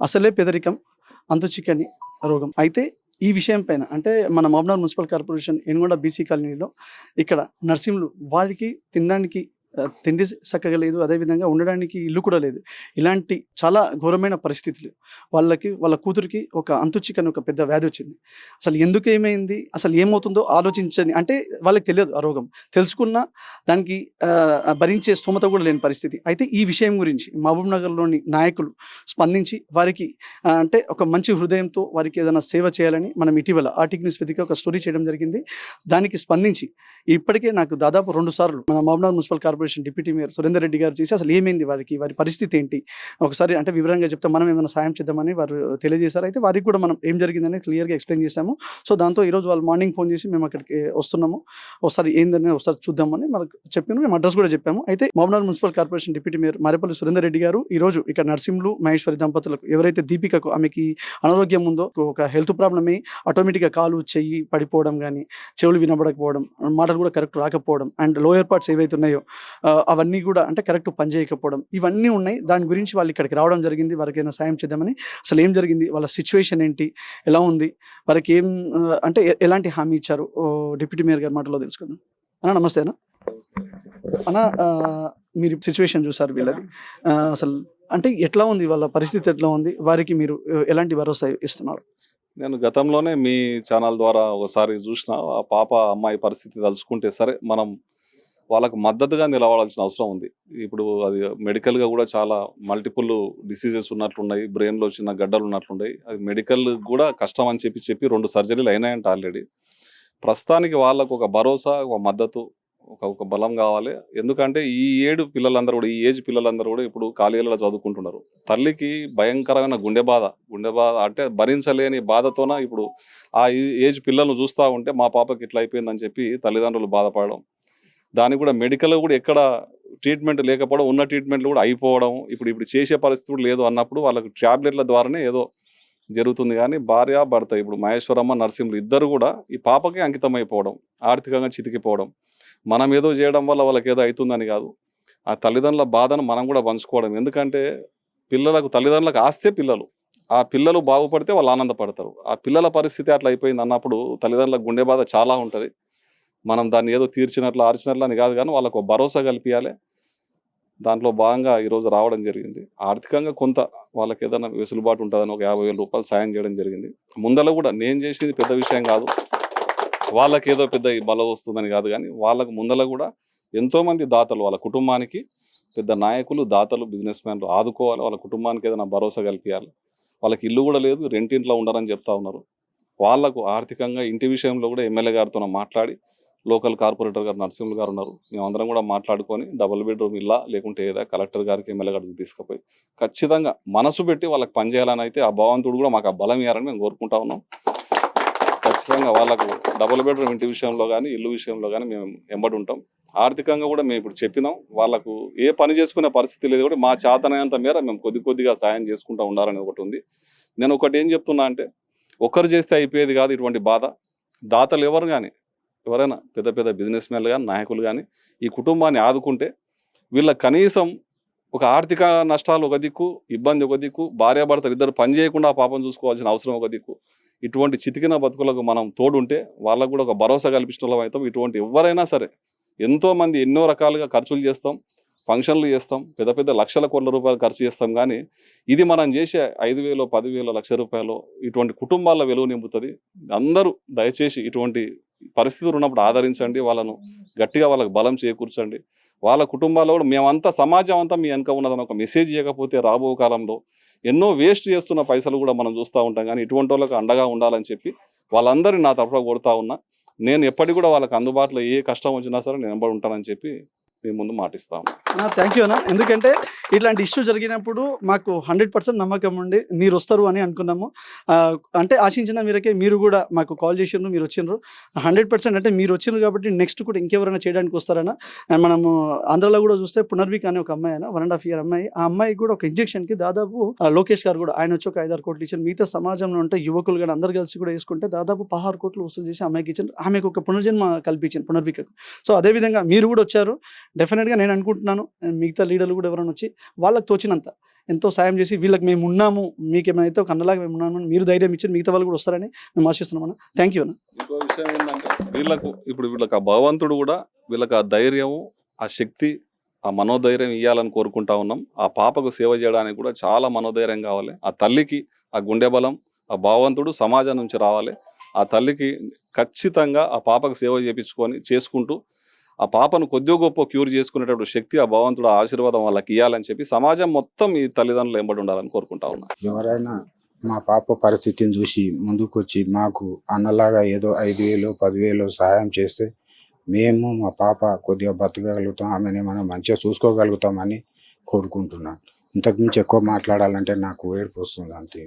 అసలే పెదరికం అంతు చిక్కని రోగం. అయితే ఈ విషయం పైన అంటే మన Mahabubnagar municipal corporation Enugonda BC కాలనీలో ఇక్కడ నర్సింహులు వారికి తినడానికి తిండి చక్కగా లేదు. అదేవిధంగా ఉండడానికి ఇల్లు కూడా లేదు. ఇలాంటి చాలా ఘోరమైన పరిస్థితులు. వాళ్ళ కూతురికి ఒక అంతు చిక్కని ఒక పెద్ద వ్యాధి వచ్చింది. అసలు ఎందుకు ఏమైంది? అసలు ఏమవుతుందో ఆలోచించని అంటే వాళ్ళకి తెలియదు ఆ రోగం. తెలుసుకున్నా దానికి భరించే స్తోమత కూడా లేని పరిస్థితి. అయితే ఈ విషయం గురించి మహబూబ్‌నగర్‌లోని నాయకులు స్పందించి వారికి అంటే ఒక మంచి హృదయంతో వారికి ఏదైనా సేవ చేయాలని మనం ఇటీవల ఆర్టిక్ న్యూస్ వేదికగా ఒక స్టోరీ చేయడం జరిగింది. దానికి స్పందించి ఇప్పటికే నాకు దాదాపు 2 సార్లు మన Mahabubnagar municipal corporation deputy mayor Surender Reddy గారు చేసి అసలు ఏమైంది వారి పరిస్థితి ఏంటి ఒకసారి అంటే వివరంగా చెప్తే మనం ఏమైనా సాయం చేద్దామని వారు తెలియజేశారు. అయితే వారికి కూడా మనం ఏం జరిగిందని క్లియర్గా ఎక్స్ప్లెయిన్ చేశాము. సో దాంతో ఈరోజు వాళ్ళు మార్నింగ్ ఫోన్ చేసి మేము అక్కడికి వస్తున్నాము, ఒకసారి ఏందని ఒకసారి చూద్దామని మనకు చెప్పాను. మేము అడ్రస్ కూడా చెప్పాము. అయితే Mahabubnagar municipal corporation deputy mayor Marepalli Surender Reddy గారు ఈరోజు ఇక్కడ నర్సింహులు మహేశ్వరి దంపతులకు ఎవరైతే దీపికకు ఆమెకి అనారోగ్యం ఉందో ఒక హెల్త్ ప్రాబ్లమ్ అయ్యి ఆటోమేటిక్గా కాలు చెయ్యి పడిపోవడం కానీ చెవులు వినబడకపోవడం మాటలు కూడా కరెక్ట్ రాకపోవడం అండ్ లోయర్ పార్ట్స్ ఏవైతే ఉన్నాయో అవన్నీ కూడా అంటే కరెక్ట్ పనిచేయకపోవడం ఇవన్నీ ఉన్నాయి. దాని గురించి వాళ్ళు ఇక్కడికి రావడం జరిగింది. వారికి ఏదైనా సాయం చేద్దామని. అసలు ఏం జరిగింది, వాళ్ళ సిచ్యువేషన్ ఏంటి, ఎలా ఉంది, వారికి ఏం అంటే ఎలాంటి హామీ ఇచ్చారు డిప్యూటీ మేయర్ గారి మాటలో తెలుసుకుందాం. అన్న నమస్తే అన్న. అన్న మీరు సిచ్యువేషన్ చూసారు వీళ్ళది, అసలు అంటే ఎట్లా ఉంది, వాళ్ళ పరిస్థితి ఎట్లా ఉంది, వారికి మీరు ఎలాంటి భరోసా ఇస్తున్నారు? నేను గతంలోనే మీ ఛానల్ ద్వారా ఒకసారి చూసిన ఆ పాప అమ్మాయి పరిస్థితి తలుచుకుంటే సరే మనం వాళ్ళకు మద్దతుగా నిలబడాల్సిన అవసరం ఉంది. ఇప్పుడు అది మెడికల్గా కూడా చాలా మల్టిపుల్ డిసీజెస్ ఉన్నట్లున్నాయి, బ్రెయిన్లో చిన్న గడ్డలు ఉన్నట్లున్నాయి. అది మెడికల్ కూడా కష్టం అని చెప్పి 2 సర్జరీలు అయినాయంట ఆల్రెడీ. ప్రస్తుతానికి వాళ్ళకు ఒక భరోసా, ఒక మద్దతు, ఒక బలం కావాలి. ఎందుకంటే ఈ పిల్లలందరూ కూడా, ఈ ఏజ్ పిల్లలందరూ కూడా ఇప్పుడు కాలేజీలలో చదువుకుంటున్నారు. తల్లికి భయంకరమైన గుండె బాధ అంటే భరించలేని బాధతోన ఇప్పుడు ఆ ఏజ్ పిల్లలను చూస్తూ ఉంటే మా పాపకి ఇట్లా అయిపోయిందని చెప్పి తల్లిదండ్రులు బాధపడడం, దానికి కూడా మెడికల్ కూడా ఎక్కడ ట్రీట్మెంట్ లేకపోవడం, ఉన్న ట్రీట్మెంట్లు కూడా అయిపోవడం, ఇప్పుడు చేసే పరిస్థితి కూడా లేదు అన్నప్పుడు వాళ్ళకు ట్యాబ్లెట్ల ద్వారానే ఏదో జరుగుతుంది. కానీ భార్య భర్త ఇప్పుడు మహేశ్వరమ్మ నరసింహులు ఇద్దరు కూడా ఈ పాపకి అంకితం అయిపోవడం, ఆర్థికంగా చితికిపోవడం, మనం ఏదో చేయడం వల్ల వాళ్ళకి ఏదో అవుతుందని కాదు, ఆ తల్లిదండ్రుల బాధను మనం కూడా పంచుకోవడం. ఎందుకంటే తల్లిదండ్రులకు ఆస్తే పిల్లలు, ఆ పిల్లలు బాగుపడితే వాళ్ళు ఆనందపడతారు. ఆ పిల్లల పరిస్థితి అట్లా అయిపోయింది అన్నప్పుడు తల్లిదండ్రులకు గుండె బాధ చాలా ఉంటుంది. మనం దాన్ని ఏదో తీర్చినట్లు ఆర్చినట్లు అని కాదు, కానీ వాళ్ళకు భరోసా కల్పించాలి. దాంట్లో భాగంగా ఈరోజు రావడం జరిగింది. ఆర్థికంగా కొంత వాళ్ళకి ఏదైనా వెసులుబాటు ఉంటుందని ఒక 50,000 రూపాయలు సాయం చేయడం జరిగింది. ముందర కూడా నేను చేసేది పెద్ద విషయం కాదు, వాళ్ళకి ఏదో పెద్ద బలం వస్తుందని కాదు, కానీ వాళ్ళకు ముందర కూడా ఎంతోమంది దాతలు, వాళ్ళ కుటుంబానికి పెద్ద నాయకులు, దాతలు, బిజినెస్ మ్యాన్లు ఆదుకోవాలి. వాళ్ళ కుటుంబానికి ఏదైనా భరోసా కల్పించాలి. వాళ్ళకి ఇల్లు కూడా లేదు, రెంటింట్లో ఉండరని చెప్తా ఉన్నారు. వాళ్లకు ఆర్థికంగా ఇంటి విషయంలో కూడా ఎమ్మెల్యే గారితో మాట్లాడి, లోకల్ కార్పొరేటర్ గారు నరసింహులు గారు ఉన్నారు, మేమందరం కూడా మాట్లాడుకొని డబుల్ బెడ్రూమ్ ఇల్లా లేకుంటే ఏదా కలెక్టర్ గారికి ఎమ్మెల్యే గారికి తీసుకుపోయి ఖచ్చితంగా మనసు పెట్టి వాళ్ళకి పనిచేయాలని అయితే ఆ భగవంతుడు కూడా మాకు ఆ బలం ఇవ్వాలని మేము కోరుకుంటా ఉన్నాం. ఖచ్చితంగా వాళ్ళకు డబుల్ బెడ్రూమ్ ఇంటి విషయంలో కానీ ఇల్లు విషయంలో కానీ మేము ఎంబడి ఉంటాం. ఆర్థికంగా కూడా మేము ఇప్పుడు చెప్పినాం, వాళ్ళకు ఏ పని చేసుకునే పరిస్థితి లేదు కూడా మా చేతనైనంత మేర మేము కొద్దిగా సాయం చేసుకుంటూ ఉండాలని ఒకటి ఉంది. నేను ఒకటి ఏం చెప్తున్నా అంటే, ఒక్కరు చేస్తే అయిపోయేది కాదు ఇటువంటి బాధ. దాతలు ఎవరైనా పెద్ద బిజినెస్ మ్యాన్లు కానీ నాయకులు కానీ ఈ కుటుంబాన్ని ఆదుకుంటే వీళ్ళకి కనీసం ఒక ఆర్థిక నష్టాలు ఒక దిక్కు, ఇబ్బంది ఒక దిక్కు, భార్యాభర్తలు ఇద్దరు పని చేయకుండా పాపం చూసుకోవాల్సిన అవసరం ఒక దిక్కు, ఇటువంటి చితికిన బతుకులకు మనం తోడుంటే వాళ్ళకు కూడా ఒక భరోసా కల్పించడం అవుతాం. ఇటువంటి ఎవరైనా సరే ఎంతోమంది ఎన్నో రకాలుగా ఖర్చులు చేస్తాం, ఫంక్షన్లు చేస్తాం, పెద్ద లక్షల కోట్ల రూపాయలు ఖర్చు చేస్తాం, కానీ ఇది మనం చేసే 5,000, 10,000, ₹1,00,000 ఇటువంటి కుటుంబాల వెలుగు నింపుతుంది. అందరూ దయచేసి ఇటువంటి పరిస్థితులు ఉన్నప్పుడు ఆదరించండి, వాళ్ళను గట్టిగా వాళ్ళకు బలం చేకూర్చండి. వాళ్ళ కుటుంబాల్లో కూడా మేమంతా సమాజం అంతా మీ వెనక ఉన్నదని ఒక మెసేజ్ ఇవ్వకపోతే రాబో కాలంలో ఎన్నో వేస్ట్ చేస్తున్న పైసలు కూడా మనం చూస్తూ ఉంటాం. కానీ ఇటువంటి వాళ్ళకు అండగా ఉండాలని చెప్పి వాళ్ళందరినీ నా తరఫున కోరుతా ఉన్నా. నేను ఎప్పటికి కూడా వాళ్ళకి అందుబాటులో ఏ కష్టం వచ్చినా సరే నేను వెంబడి ఉంటానని చెప్పి మీ ముందు మాటిస్తాము. థ్యాంక్ యూ అన్న. ఎందుకంటే ఇట్లాంటి ఇష్యూ జరిగినప్పుడు మాకు 100% నమ్మకం ఉండి మీరు వస్తారు అని అనుకున్నాము. అంటే ఆశించిన మీరకే మీరు కూడా మాకు కాల్ చేసిండ్రు, మీరు వచ్చిండ్రు. 100% అంటే మీరు వచ్చిండ్రు కాబట్టి నెక్స్ట్ కూడా ఇంకెవరైనా చేయడానికి వస్తారన్న. మనము ఆంధ్రలో కూడా చూస్తే పునర్విక్ అనే ఒక అమ్మాయి అయినా 1.5 year అమ్మాయి, ఆ అమ్మాయి కూడా ఒక ఇంజెక్షన్కి దాదాపు లోకేష్ గారు కూడా ఆయన వచ్చి ఒక 5-6 కోట్లు ఇచ్చారు. మిగతా సమాజంలో ఉంటే యువకులు కానీ అందరు కలిసి కూడా వేసుకుంటే దాదాపు 16 కోట్లు వసూలు చేసి అమ్మాయికి ఇచ్చారు. ఆమెకు ఒక పునర్జన్మ కల్పించింది పునర్వికకు. సో అదేవిధంగా మీరు కూడా వచ్చారు, డెఫినెట్గా నేను అనుకుంటున్నాను మిగతా లీడర్లు కూడా ఎవరైనా వచ్చి వాళ్ళకి తోచినంత ఎంతో సాయం చేసి వీళ్ళకి మేము ఉన్నాము, మీకు ఏమైతే ఒక అన్నలాగా మేము ఉన్నాము అని మీరు ధైర్యం ఇచ్చి మిగతా వాళ్ళు కూడా వస్తారని మేము ఆశిస్తున్నాం అన్న. థ్యాంక్ యూ అన్న. ఇంకో విషయం ఏంటంటే వీళ్ళకి ఆ భగవంతుడు కూడా వీళ్ళకి ఆ ధైర్యము, ఆ శక్తి, ఆ మనోధైర్యం ఇవ్వాలని కోరుకుంటా ఉన్నాం. ఆ పాపకు సేవ చేయడానికి కూడా చాలా మనోధైర్యం కావాలి. ఆ తల్లికి ఆ గుండె బలం, ఆ భగవంతుడు సమాజం నుంచి రావాలి. ఆ తల్లికి ఖచ్చితంగా ఆ పాపకు సేవ చేసుకుంటూ ఆ పాపను కొద్దిగా గొప్ప క్యూర్ చేసుకునేటప్పుడు శక్తి ఆ భగవంతుడు ఆశీర్వాదం వాళ్ళకి ఇవ్వాలని చెప్పి సమాజం మొత్తం ఈ తల్లిదండ్రులు ఎంబడి ఉండాలని కోరుకుంటా ఉన్నా. ఎవరైనా మా పాప పరిస్థితిని చూసి ముందుకొచ్చి మాకు అన్నలాగా ఏదో 5,000 10,000 సహాయం చేస్తే మేము మా పాప కొద్దిగా బతకగలుగుతాం, ఆమెని మనం మంచిగా చూసుకోగలుగుతామని కోరుకుంటున్నాను. ఇంతకుమించి ఎక్కువ మాట్లాడాలంటే నాకు ఏడుపు వస్తుంది అంతే.